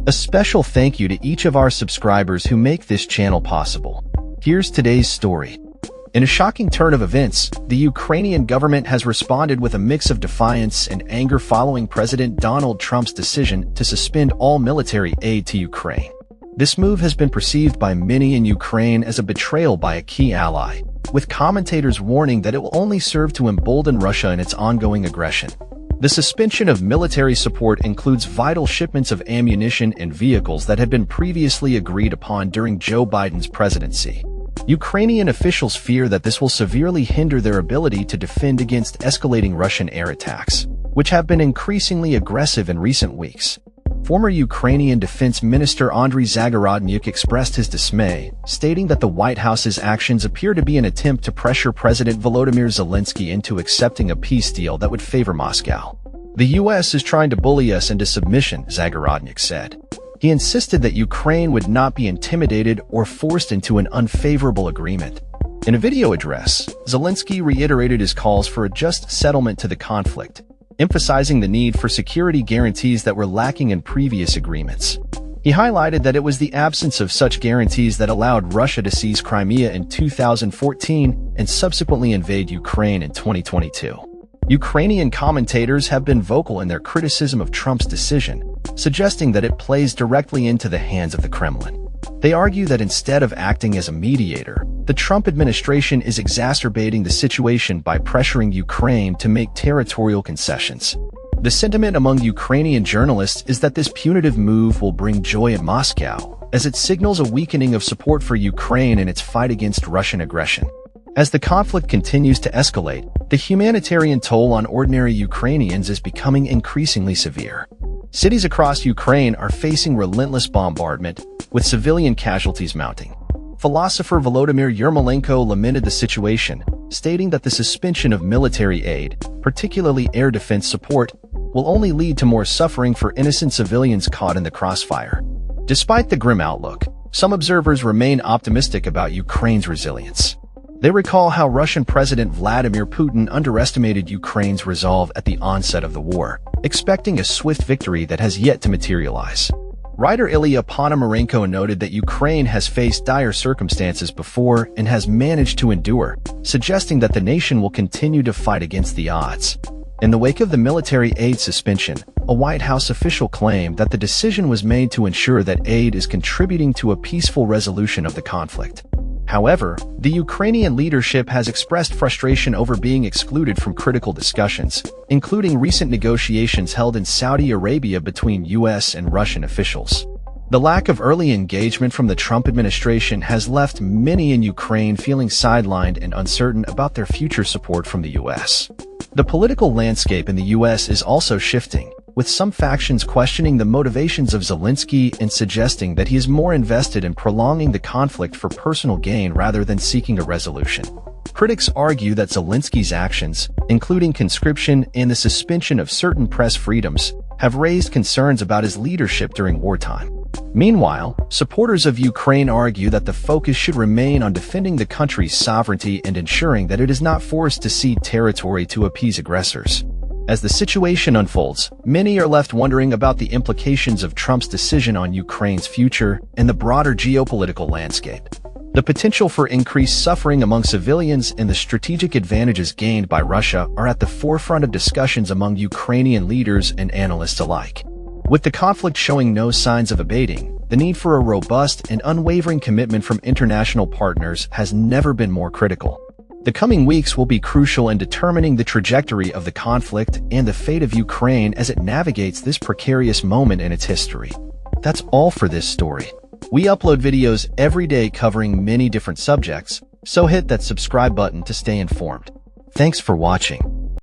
A special thank you to each of our subscribers who make this channel possible. Here's today's story. In a shocking turn of events, the Ukrainian government has responded with a mix of defiance and anger following President Donald Trump's decision to suspend all military aid to Ukraine. This move has been perceived by many in Ukraine as a betrayal by a key ally, with commentators warning that it will only serve to embolden Russia in its ongoing aggression. The suspension of military support includes vital shipments of ammunition and vehicles that had been previously agreed upon during Joe Biden's presidency. Ukrainian officials fear that this will severely hinder their ability to defend against escalating Russian air attacks, which have been increasingly aggressive in recent weeks. Former Ukrainian Defense Minister Andriy Zagorodnyuk expressed his dismay, stating that the White House's actions appear to be an attempt to pressure President Volodymyr Zelensky into accepting a peace deal that would favor Moscow. "The U.S. is trying to bully us into submission," Zagorodnyuk said. He insisted that Ukraine would not be intimidated or forced into an unfavorable agreement. In a video address, Zelensky reiterated his calls for a just settlement to the conflict, emphasizing the need for security guarantees that were lacking in previous agreements. He highlighted that it was the absence of such guarantees that allowed Russia to seize Crimea in 2014 and subsequently invade Ukraine in 2022. Ukrainian commentators have been vocal in their criticism of Trump's decision, suggesting that it plays directly into the hands of the Kremlin. They argue that instead of acting as a mediator, the Trump administration is exacerbating the situation by pressuring Ukraine to make territorial concessions. The sentiment among Ukrainian journalists is that this punitive move will bring joy in Moscow, as it signals a weakening of support for Ukraine in its fight against Russian aggression. As the conflict continues to escalate, the humanitarian toll on ordinary Ukrainians is becoming increasingly severe. Cities across Ukraine are facing relentless bombardment, with civilian casualties mounting. Philosopher Volodymyr Yermolenko lamented the situation, stating that the suspension of military aid, particularly air defense support, will only lead to more suffering for innocent civilians caught in the crossfire. Despite the grim outlook, some observers remain optimistic about Ukraine's resilience. They recall how Russian President Vladimir Putin underestimated Ukraine's resolve at the onset of the war, expecting a swift victory that has yet to materialize. Writer Ilya Ponomarenko noted that Ukraine has faced dire circumstances before and has managed to endure, suggesting that the nation will continue to fight against the odds. In the wake of the military aid suspension, a White House official claimed that the decision was made to ensure that aid is contributing to a peaceful resolution of the conflict. However, the Ukrainian leadership has expressed frustration over being excluded from critical discussions, including recent negotiations held in Saudi Arabia between U.S. and Russian officials. The lack of early engagement from the Trump administration has left many in Ukraine feeling sidelined and uncertain about their future support from the U.S. The political landscape in the U.S. is also shifting, with some factions questioning the motivations of Zelensky and suggesting that he is more invested in prolonging the conflict for personal gain rather than seeking a resolution. Critics argue that Zelensky's actions, including conscription and the suspension of certain press freedoms, have raised concerns about his leadership during wartime. Meanwhile, supporters of Ukraine argue that the focus should remain on defending the country's sovereignty and ensuring that it is not forced to cede territory to appease aggressors. As the situation unfolds, many are left wondering about the implications of Trump's decision on Ukraine's future and the broader geopolitical landscape. The potential for increased suffering among civilians and the strategic advantages gained by Russia are at the forefront of discussions among Ukrainian leaders and analysts alike. With the conflict showing no signs of abating, the need for a robust and unwavering commitment from international partners has never been more critical. The coming weeks will be crucial in determining the trajectory of the conflict and the fate of Ukraine as it navigates this precarious moment in its history. That's all for this story. We upload videos every day covering many different subjects, so hit that subscribe button to stay informed. Thanks for watching.